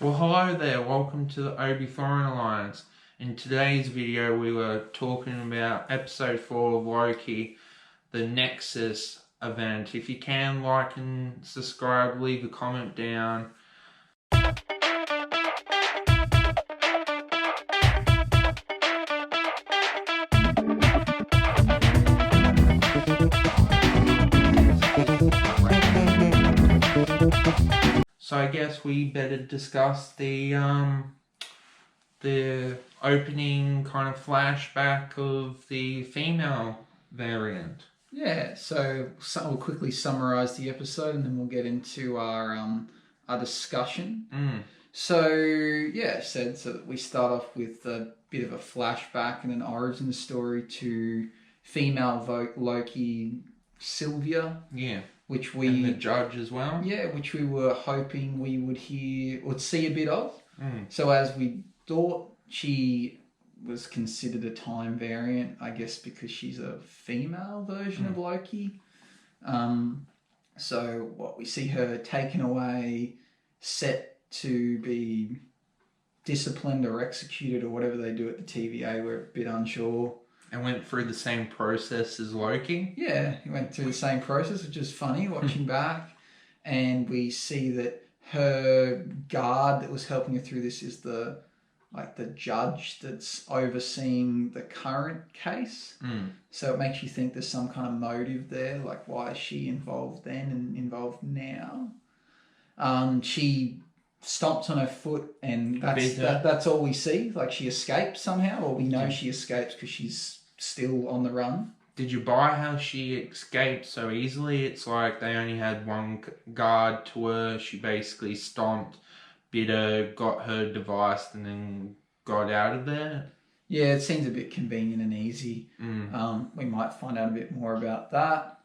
Well, hello there, welcome to the Obi Thorin Alliance. In today's video we were talking about episode 4 of Loki, the Nexus Event. If you can, like and subscribe, leave a comment down. So I guess we better discuss the opening kind of flashback of the female variant. Yeah, so we'll quickly summarise the episode and then we'll get into our discussion. So that we start off with a bit of a flashback and an origin story to female Loki, Sylvia. Yeah. And the judge as well. Yeah, which we were hoping we would see a bit of. So as we thought, she was considered a time variant, I guess, because she's a female version of Loki. So we see her taken away, set to be disciplined or executed or whatever they do at the TVA. We're a bit unsure. And went through the same process as Loki. Yeah, he went through the same process, which is funny watching back. And we see that her guard that was helping her through this is the judge that's overseeing the current case. So it makes you think there's some kind of motive there, like why is she involved then and involved now? She stomps on her foot and that's all we see. Like she escapes somehow, or we know she escapes because she's still on the run. Did you buy how she escaped so easily? It's like they only had one guard to her. She basically stomped, bit her, got her device, and then got out of there. Yeah, it seems a bit convenient and easy. We might find out a bit more about that.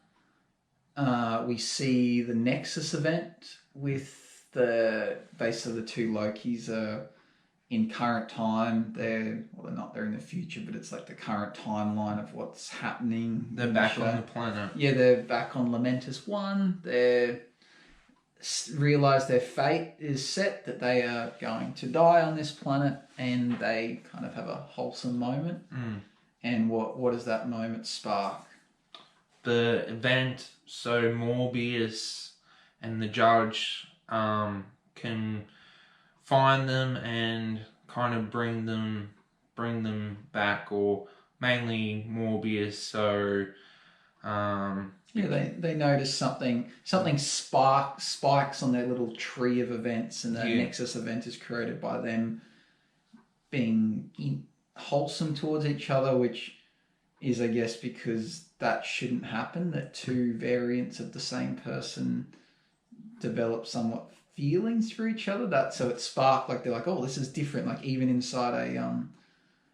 We see the Nexus Event with basically the two Lokis in current time. They're not there in the future, but it's like the current timeline of what's happening. They're back on the planet. Yeah, they're back on Lamentus 1. They realise their fate is set, that they are going to die on this planet, and they kind of have a wholesome moment. And what does that moment spark? The event, so Morbius and the judge can find them and kind of bring them back, or mainly Morbius. So they notice something spikes on their little tree of events, and the Nexus Event is created by them being wholesome towards each other, which is, I guess, because that shouldn't happen, that two variants of the same person develop somewhat feelings for each other. So it sparked, like they're like, oh, this is different. Like even inside a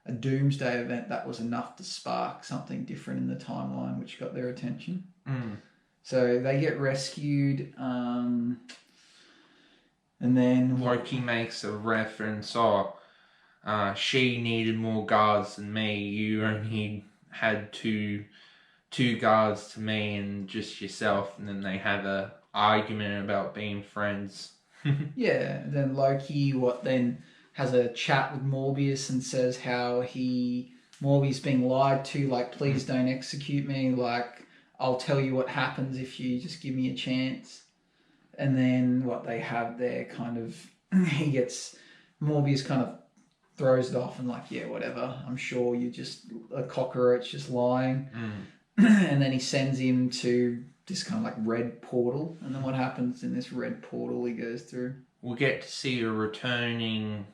doomsday event, that was enough to spark something different in the timeline, which got their attention. So they get rescued, and then Loki makes a reference, she needed more guards than me. You only had two guards to me and just yourself. And then they have a argument about being friends. Yeah, then Loki has a chat with Morbius and says how Morbius being lied to, like, please don't execute me, like, I'll tell you what happens if you just give me a chance. And then what they have there kind of, Morbius kind of throws it off and like, yeah, whatever, I'm sure you're just a cockroach just lying. And then he sends him to this kind of like red portal, and then what happens in this red portal he goes through? We'll get to see a returning,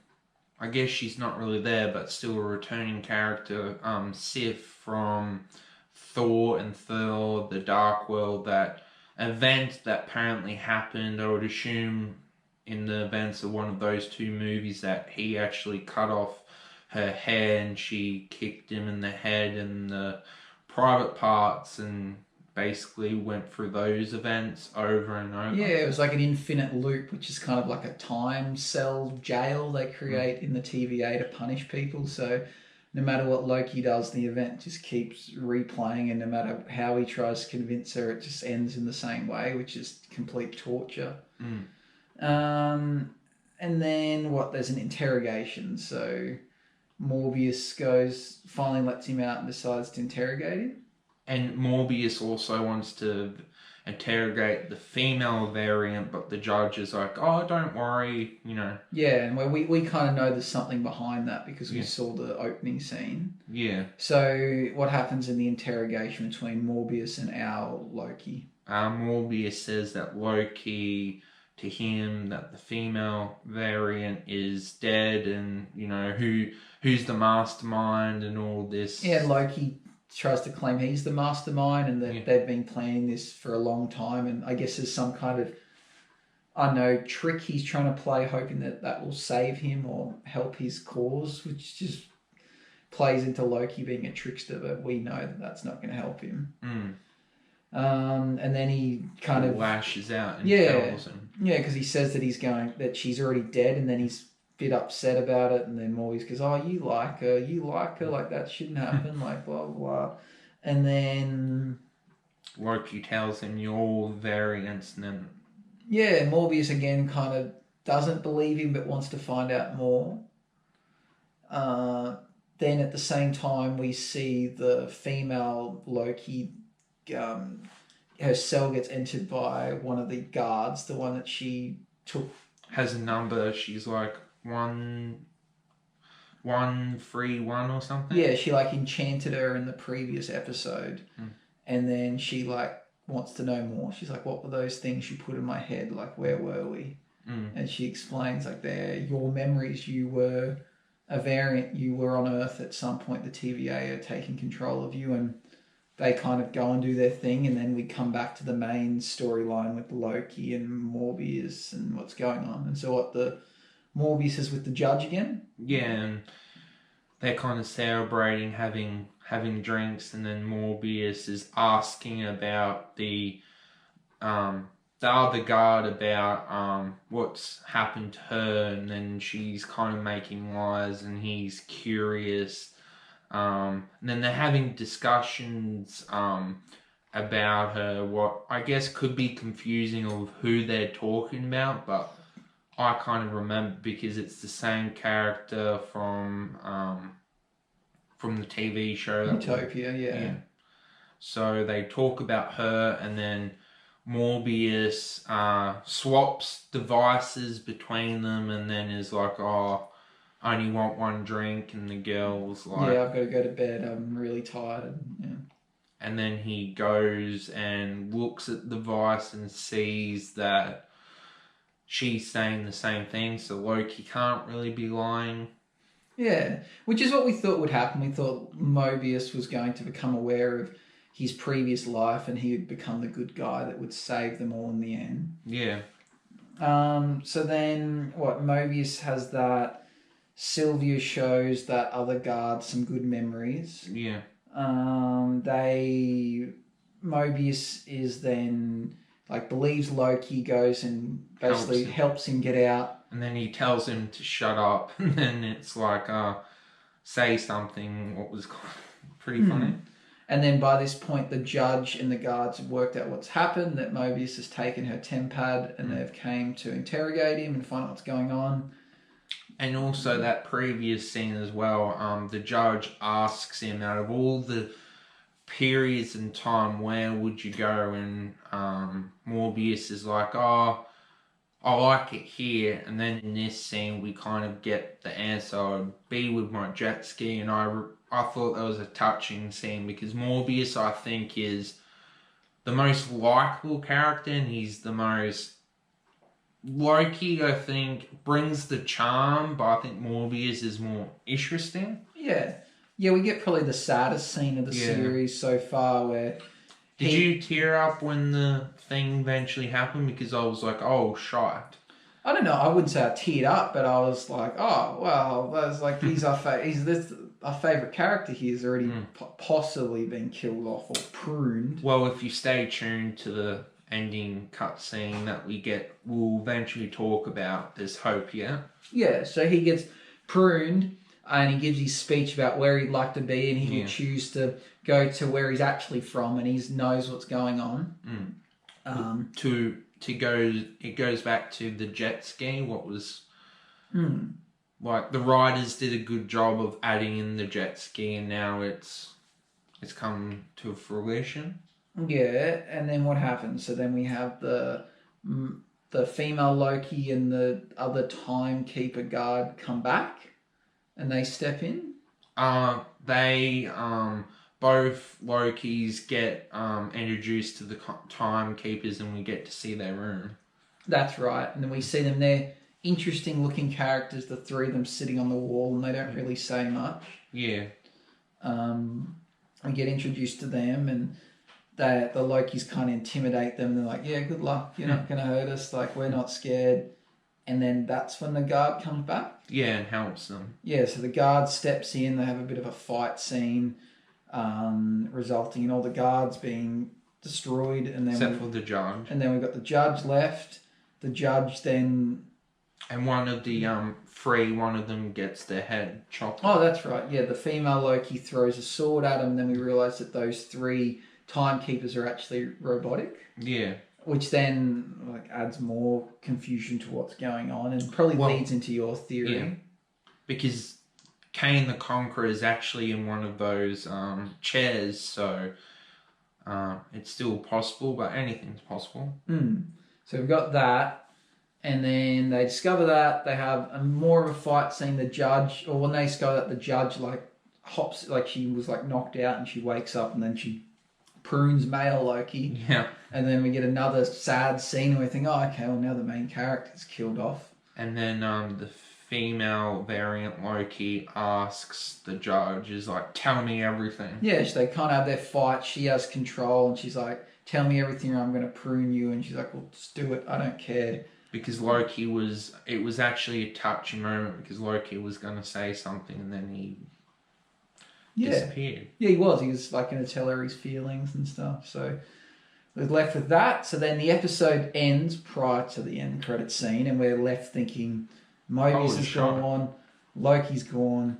I guess she's not really there, but still a returning character, Sif from Thor and Thor, the Dark World, that event that apparently happened, I would assume, in the events of one of those two movies, that he actually cut off her hair and she kicked him in the head and the private parts, and basically went through those events over and over. Yeah, it was like an infinite loop, which is kind of like a time cell jail they create in the TVA to punish people. So no matter what Loki does, the event just keeps replaying, and no matter how he tries to convince her, it just ends in the same way, which is complete torture. And then there's an interrogation. So Morbius finally lets him out and decides to interrogate him. And Morbius also wants to interrogate the female variant, but the judge is like, oh, don't worry, Yeah, and we kind of know there's something behind that because we saw the opening scene. Yeah. So what happens in the interrogation between Morbius and our Loki? Morbius says that Loki, to him, that the female variant is dead, and who's the mastermind and all this. Yeah, Loki tries to claim he's the mastermind and that they've been planning this for a long time, and I guess there's some kind of, I don't know, trick he's trying to play, hoping that will save him or help his cause, which just plays into Loki being a trickster, but we know that that's not going to help him. And then he kind of lashes out and tells him. Yeah, because he says that she's already dead, and then he's a bit upset about it, and then Morbius goes, oh, you like her, like that shouldn't happen, like blah, blah. And then Loki tells him you're variants, and then... Yeah, Morbius again kind of doesn't believe him, but wants to find out more. Then at the same time, we see the female Loki... her cell gets entered by one of the guards, the one that she took. Has a number. She's like 131 or something. Yeah, she enchanted her in the previous episode, and then she wants to know more. She's like, "What were those things you put in my head? Where were we?" And she explains they're your memories. You were a variant. You were on Earth at some point. The TVA are taking control of you, and they kind of go and do their thing, and then we come back to the main storyline with Loki and Morbius and what's going on. And so the Morbius is with the judge again? Yeah, and they're kind of celebrating, having drinks, and then Morbius is asking about the other guard about what's happened to her, and then she's kind of making lies, and he's curious. And then they're having discussions about her, what I guess could be confusing of who they're talking about, but I kind of remember because it's the same character from the TV show. Utopia, yeah. So they talk about her, and then Morbius swaps devices between them, and then is like, oh, I only want one drink, and the girl's like... Yeah, I've got to go to bed, I'm really tired. Yeah. And then he goes and looks at the device and sees that she's saying the same thing, so Loki can't really be lying. Yeah, which is what we thought would happen. We thought Mobius was going to become aware of his previous life, and he would become the good guy that would save them all in the end. Yeah. So then, Mobius has that... Sylvia shows that other guard some good memories. Yeah. Mobius is then believes Loki, goes and basically helps him get out. And then he tells him to shut up, and then it's like, say something. What was pretty funny. And then by this point, the judge and the guards have worked out what's happened. That Mobius has taken her tempad, and they've came to interrogate him and find out what's going on. And also that previous scene as well, the judge asks him, out of all the periods in time, where would you go? And Morbius is like, oh, I like it here. And then in this scene, we kind of get the answer, I'd be with my jet ski. And I thought that was a touching scene, because Morbius, I think, is the most likable character, and he's the most... Loki, I think, brings the charm, but I think Morbius is more interesting. Yeah. Yeah, we get probably the saddest scene of the series so far, where... Did you tear up when the thing eventually happened? Because I was like, oh, shite. I don't know, I wouldn't say I teared up, but I was like, oh, well, that's like, he's our favourite character. He's already possibly been killed off or pruned. Well, if you stay tuned to the ending cutscene that we'll eventually talk about, there's hope, yeah? Yeah, so he gets pruned, and he gives his speech about where he'd like to be, and he will choose to go to where he's actually from, and he knows what's going on. It goes back to the jet ski. What was Hmm. Like the writers did a good job of adding in the jet ski, and now it's come to fruition. Yeah, and then what happens? So then we have the female Loki and the other timekeeper guard come back, and they step in. They both Lokis get introduced to the timekeepers, and we get to see their room. That's right, and then we see them there. Interesting looking characters, the three of them sitting on the wall, and they don't really say much. Yeah. We get introduced to them, and the Lokis kind of intimidate them. They're like, "Yeah, good luck. You're not going to hurt us. Like, we're not scared." And then that's when the guard comes back. Yeah, and helps them. Yeah, so the guard steps in. They have a bit of a fight scene, resulting in all the guards being destroyed, and then except for the judge. And then we've got the judge left. The judge then. And one of them gets their head chopped. Oh, that's right. Yeah, the female Loki throws a sword at him. Then we realise that those three timekeepers are actually robotic. Yeah. Which then adds more confusion to what's going on, and probably leads into your theory. Yeah. Because Kane the Conqueror is actually in one of those chairs, so it's still possible, but anything's possible. So we've got that. And then they discover that they have more of a fight scene. The judge, or when they discover that the judge hops, she was knocked out, and she wakes up, and then she prunes male Loki. Yeah. And then we get another sad scene, and we think, oh, okay, well now the main character's killed off. And then the female variant Loki asks the judge, is like, tell me everything. Yeah, so they kind of have their fight. She has control, and she's like, tell me everything, or I'm going to prune you. And she's like, well, just do it. I don't care. Because it was actually a touching moment, because Loki was going to say something, and then he disappeared. Yeah, he was. He was going to tell her his feelings and stuff. So we're left with that. So then the episode ends prior to the end credit scene, and we're left thinking, Mobius is gone, Loki's gone.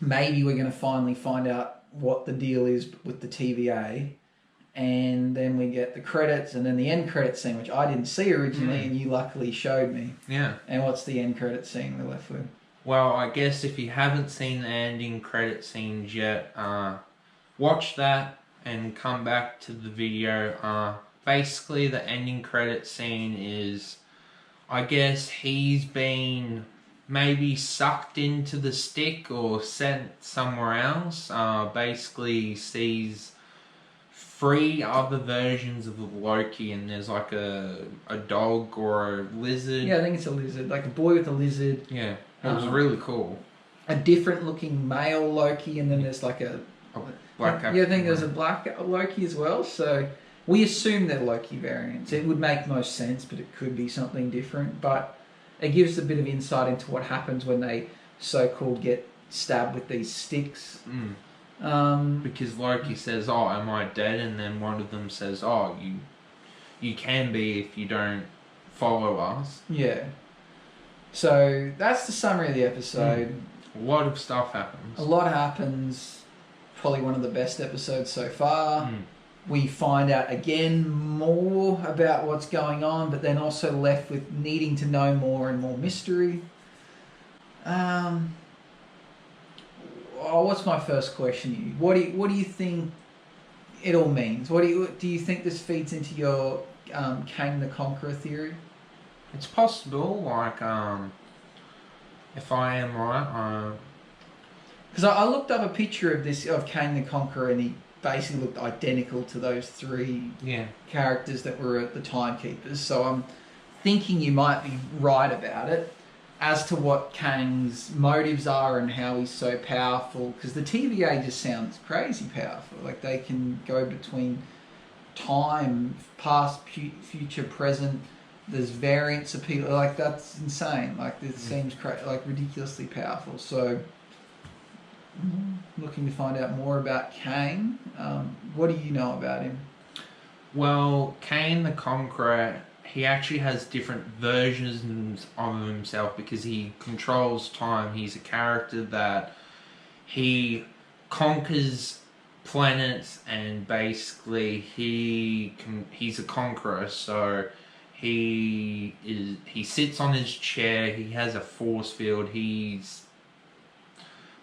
Maybe we're going to finally find out what the deal is with the TVA. And then we get the credits, and then the end credit scene, which I didn't see originally, and you luckily showed me. Yeah. And what's the end credit scene we're left with? Well, I guess if you haven't seen the ending credit scenes yet, watch that and come back to the video. Basically, the ending credit scene is, I guess he's been maybe sucked into the stick or sent somewhere else. Basically, sees 3 other versions of Loki, and there's a dog or a lizard. Yeah, I think it's a lizard, a boy with a lizard. Yeah, it was really cool. A different looking male Loki, and then there's a black. Yeah, I think there's a black Loki as well. So we assume they're Loki variants. It would make most sense, but it could be something different. But it gives a bit of insight into what happens when they so-called get stabbed with these sticks. Because Loki says, oh, am I dead? And then one of them says, oh, you can be if you don't follow us. Yeah. So that's the summary of the episode. A lot of stuff happens. A lot happens. Probably one of the best episodes so far. We find out again more about what's going on, but then also left with needing to know more and more mystery. What's my first question to you? What do you think it all means? What do you think this feeds into your Kang the Conqueror theory? It's possible. If I am right, because I looked up a picture of Kang the Conqueror, and he basically looked identical to those 3 characters that were at the Timekeepers. So I'm thinking you might be right about it. As to what Kang's motives are and how he's so powerful, because the TVA just sounds crazy powerful. They can go between time, past, future, present. There's variants of people. That's insane. This seems ridiculously powerful. So, looking to find out more about Kang. What do you know about him? Well, Kane the Conqueror, he actually has different versions of himself because he controls time. He's a character that he conquers planets, and basically he's a conqueror, so He sits on his chair. He has a force field.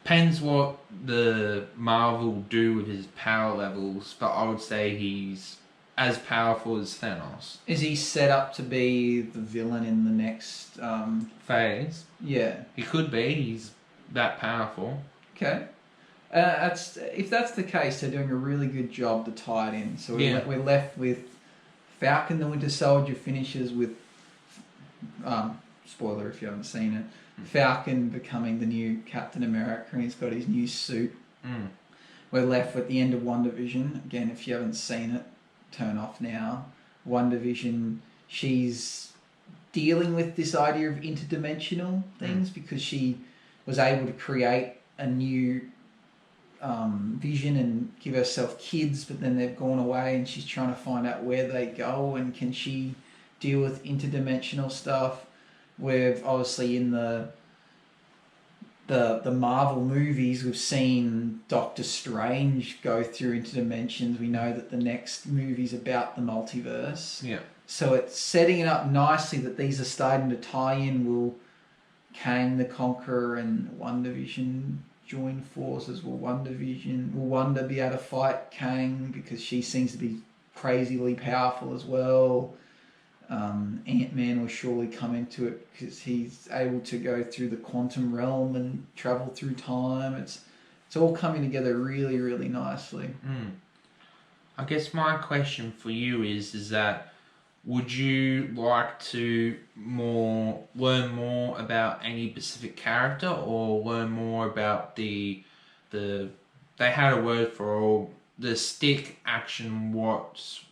Depends what the Marvel do with his power levels, but I would say he's as powerful as Thanos. Is he set up to be the villain in the next phase? Yeah. He could be. He's that powerful. Okay. If that's the case, they're doing a really good job to tie it in. So we're left with Falcon the Winter Soldier finishes with, spoiler if you haven't seen it, Falcon becoming the new Captain America, and he's got his new suit. We're left with the end of WandaVision. Again, if you haven't seen it, turn off now. WandaVision, she's dealing with this idea of interdimensional things because she was able to create a new vision and give herself kids, but then they've gone away and she's trying to find out where they go and can she deal with interdimensional stuff. We've obviously in the Marvel movies, we've seen Doctor Strange go through interdimensions. We know that the next movie's about the multiverse. Yeah. So it's setting it up nicely that these are starting to tie in. Will Kang the Conqueror and WandaVision join forces? Will Wanda be able to fight Kang because she seems to be crazily powerful as well? Ant-Man will surely come into it because he's able to go through the quantum realm and travel through time. It's all coming together really, really nicely. I guess my question for you is that would you like to learn more about any specific character or learn more about the they had a word for all the stick action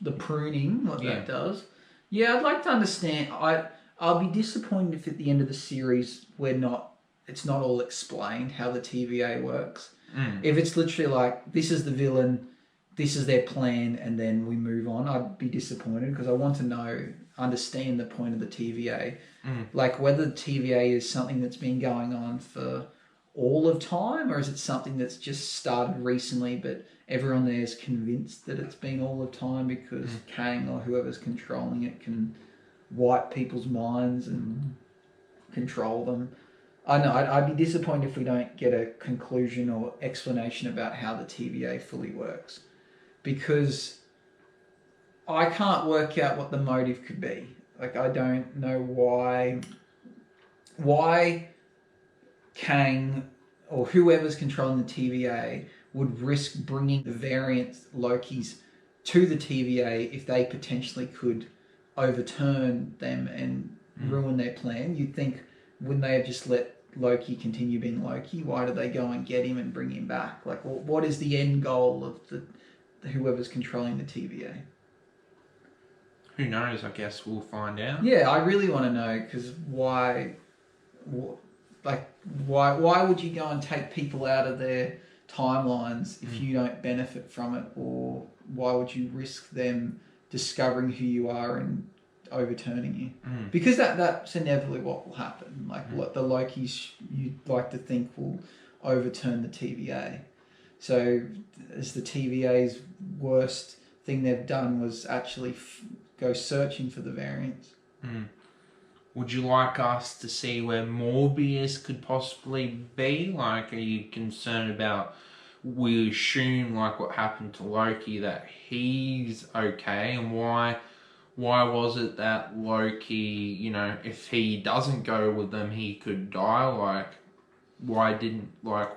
the pruning that does. Yeah, I'd like to understand. I'll be disappointed if at the end of the series it's not all explained how the TVA works. If it's literally like, this is the villain, this is their plan, and then we move on, I'd be disappointed because I want to understand the point of the TVA. Like whether the TVA is something that's been going on for all of time, or is it something that's just started recently but everyone there is convinced that it's been all of time because Kang or whoever's controlling it can wipe people's minds and control them. I know, I'd be disappointed if we don't get a conclusion or explanation about how the TVA fully works, because I can't work out what the motive could be. Like, I don't know why Kang or whoever's controlling the TVA would risk bringing the variant Lokis to the TVA if they potentially could overturn them and ruin their plan. You'd think, wouldn't they have just let Loki continue being Loki? Why do they go and get him and bring him back? Like, what is the end goal of whoever's controlling the TVA? Who knows? I guess we'll find out. Yeah, I really want to know, because why would you go and take people out of their timelines if you don't benefit from it? Or why would you risk them discovering who you are and overturning you? Because that's inevitably what will happen. Like what the Lokis you'd like to think will overturn the TVA. So as the TVA's worst thing they've done was actually go searching for the variants. Would you like us to see where Morbius could possibly be? Like, are you concerned about, we assume, like what happened to Loki, that he's okay, and why was it that Loki, if he doesn't go with them, he could die? Like, why didn't, like...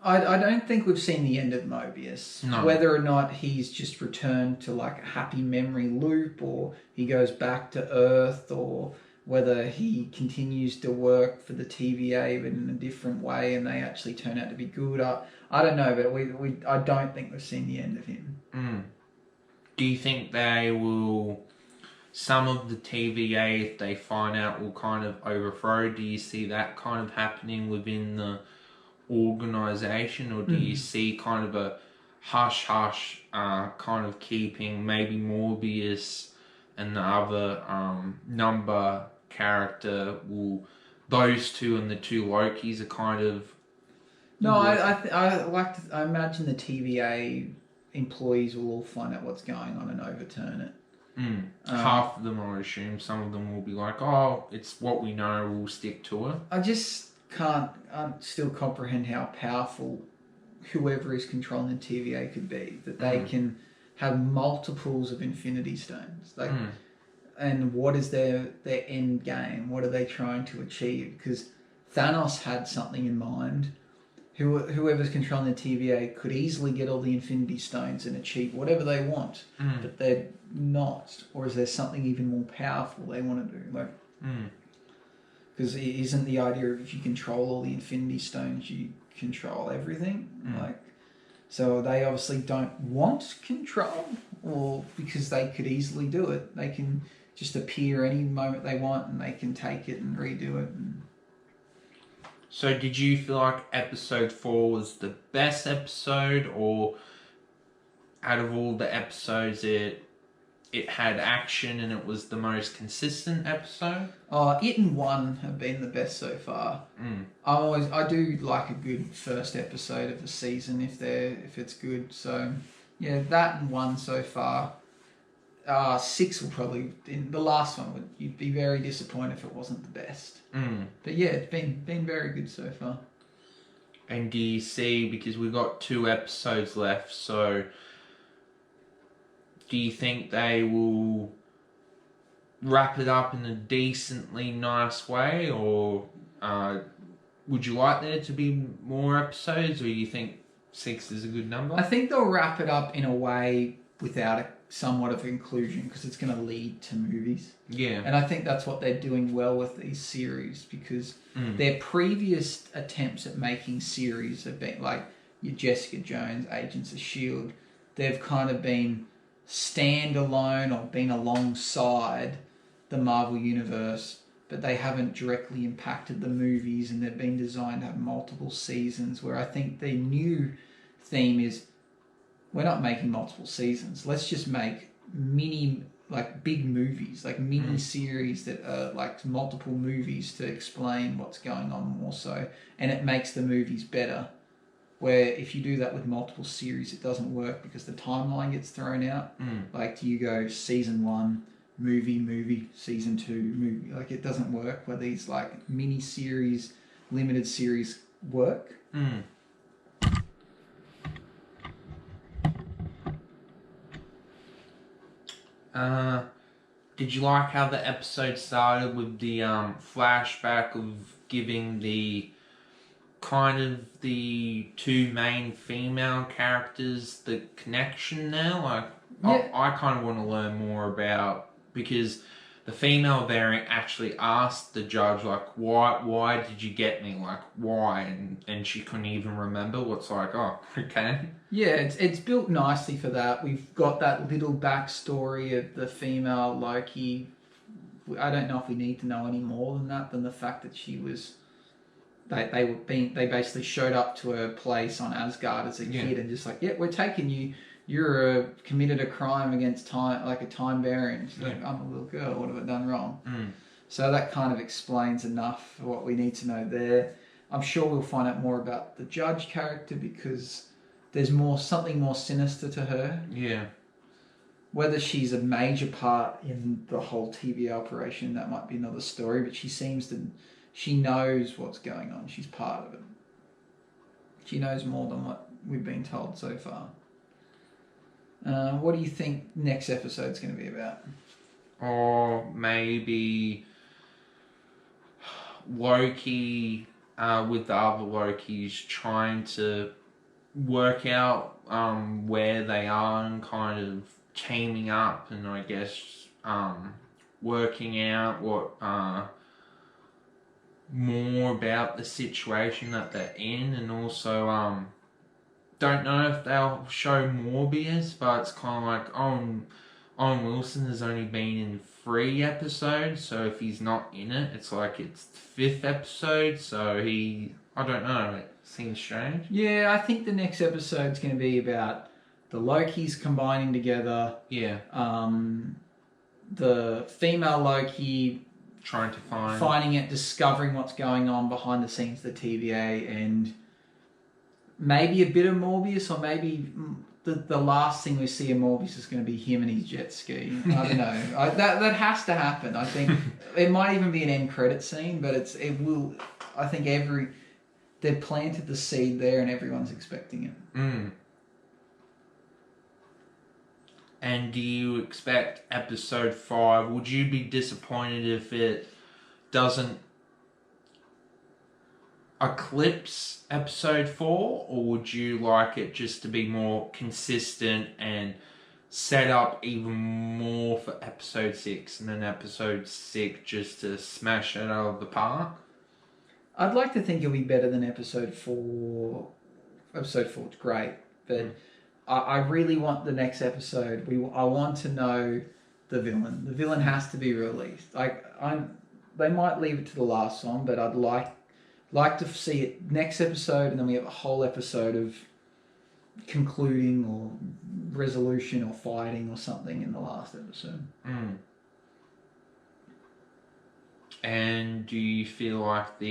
I don't think we've seen the end of Mobius. No. Whether or not he's just returned to like a happy memory loop, or he goes back to Earth, or whether he continues to work for the TVA but in a different way and they actually turn out to be good. I don't know, but I don't think we've seen the end of him. Do you think they will, some of the TVA, if they find out, will kind of overthrow? Do you see that kind of happening within the organisation, or do you see kind of a hush-hush kind of keeping maybe Morbius and the other number character, those two and the two Lokis are kind of... No, I imagine the TVA employees will all find out what's going on and overturn it. Half of them, I assume. Some of them will be like, oh, it's what we know, we'll stick to it. I just can't still comprehend how powerful whoever is controlling the TVA could be. That they can have multiples of Infinity Stones. Like, and what is their end game? What are they trying to achieve? Because Thanos had something in mind. Whoever's controlling the TVA could easily get all the Infinity Stones and achieve whatever they want, but they're not. Or is there something even more powerful they want to do? Like, because isn't the idea of if you control all the Infinity Stones, you control everything? Like, so they obviously don't want control, or because they could easily do it. They can just appear any moment they want, and they can take it and redo it. So did you feel like episode 4 was the best episode, or out of all the episodes it had action and it was the most consistent episode? It and 1 have been the best so far. I do like a good first episode of the season if it's good. So yeah, that and 1 so far. 6 will probably, in the last one, you'd be very disappointed if it wasn't the best. But yeah, it's been very good so far. And do you see, because we've got 2 episodes left, so do you think they will wrap it up in a decently nice way, or would you like there to be more episodes, or you think 6 is a good number? I think they'll wrap it up in a way without somewhat of inclusion, because it's going to lead to movies. Yeah. And I think that's what they're doing well with these series, because their previous attempts at making series have been like your Jessica Jones, Agents of S.H.I.E.L.D. They've kind of been standalone or been alongside the Marvel Universe, but they haven't directly impacted the movies, and they've been designed to have multiple seasons, where I think the new theme is, we're not making multiple seasons. Let's just make big movies, like mini series that are like multiple movies to explain what's going on more so. And it makes the movies better. Where if you do that with multiple series, it doesn't work because the timeline gets thrown out. Like, do you go season 1, movie, season 2, movie? Like, it doesn't work where these like mini series, limited series work. Did you like how the episode started with the flashback of giving the kind of the 2 main female characters the connection now? Like, yeah. I kind of want to learn more about, because the female variant actually asked the judge, like, why did you get me? Like, why? And she couldn't even remember. What's like, oh, okay. Yeah, it's built nicely for that. We've got that little backstory of the female Loki. I don't know if we need to know any more than that, than the fact that she was... They basically showed up to her place on Asgard as a kid and just like, yeah, we're taking you. You're committed a crime against time, like a time variant. She's like, I'm a little girl. What have I done wrong? So that kind of explains enough for what we need to know there. I'm sure we'll find out more about the judge character, because there's something more sinister to her. Yeah. Whether she's a major part in the whole TVA operation, that might be another story. But she knows what's going on. She's part of it. She knows more than what we've been told so far. What do you think next episode's going to be about? Or maybe Loki with the other Lokis trying to work out where they are and kind of teaming up, and I guess working out what more about the situation that they're in, and also don't know if they'll show Morbius, but it's kind of like Owen Wilson has only been in 3 episodes, so if he's not in it, it's like it's the 5th episode, so I don't know, it seems strange. Yeah, I think the next episode's going to be about the Lokis combining together. Yeah. The female Loki trying to finding it, discovering what's going on behind the scenes of the TVA, and maybe a bit of Morbius, or maybe the last thing we see of Morbius is going to be him and his jet ski. I don't know. That has to happen. I think it might even be an end credit scene, but it will. I think they've planted the seed there, and everyone's expecting it. Mm. And do you expect episode 5? Would you be disappointed if it doesn't eclipse episode 4, or would you like it just to be more consistent and set up even more for episode 6, and then episode 6 just to smash it out of the park? I'd like to think it'll be better than episode 4. Episode 4 is great, but I really want the next episode. I want to know the villain. The villain has to be released. They might leave it to the last one, but I'd like to see it next episode, and then we have a whole episode of concluding or resolution or fighting or something in the last episode. Mm. And do you feel like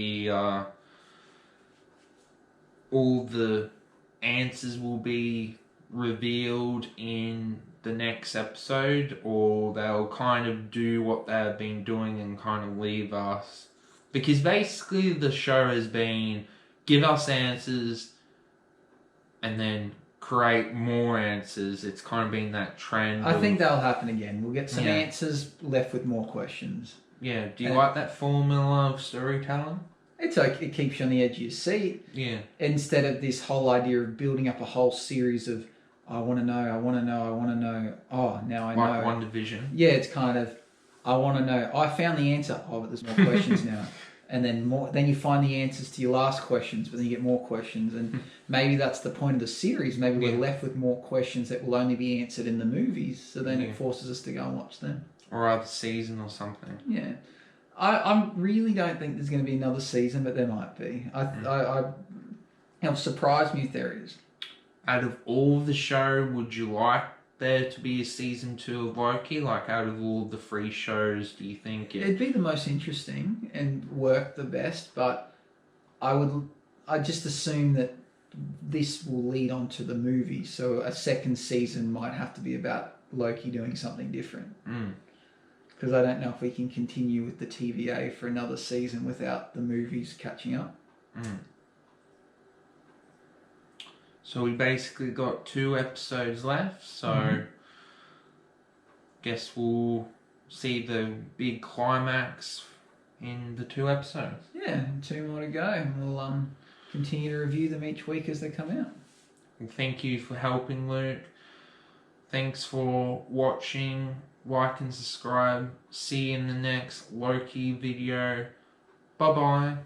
all the answers will be revealed in the next episode, or they'll kind of do what they've been doing and kind of leave us? Because basically the show has been give us answers and then create more answers. It's kind of been that trend. I think that'll happen again. We'll get some answers left with more questions. Yeah. Do you like that formula of storytelling? It's okay. It keeps you on the edge of your seat. Yeah. Instead of this whole idea of building up a whole series of, I want to know, I want to know, I want to know. Oh, now I know. Like One Division. Yeah, it's kind of, I want to know. I found the answer. Oh, but there's more questions now. And then more. Then you find the answers to your last questions, but then you get more questions. And maybe that's the point of the series. Maybe we're left with more questions that will only be answered in the movies. So then it forces us to go and watch them. Or other season or something. Yeah. I really don't think there's going to be another season, but there might be. It'll surprise me if there is. Out of all the show, would you like there to be a season 2 of Loki? Like, out of all the free shows, do you think it'd be the most interesting and work the best? But I just assume that this will lead on to the movie, so a second season might have to be about Loki doing something different. Because I don't know if we can continue with the TVA for another season without the movies catching up. So we basically got 2 episodes left, so guess we'll see the big climax in the 2 episodes. Yeah, 2 more to go, and we'll continue to review them each week as they come out. Well, thank you for helping, Luke. Thanks for watching. Like and subscribe. See you in the next Loki video. Bye bye.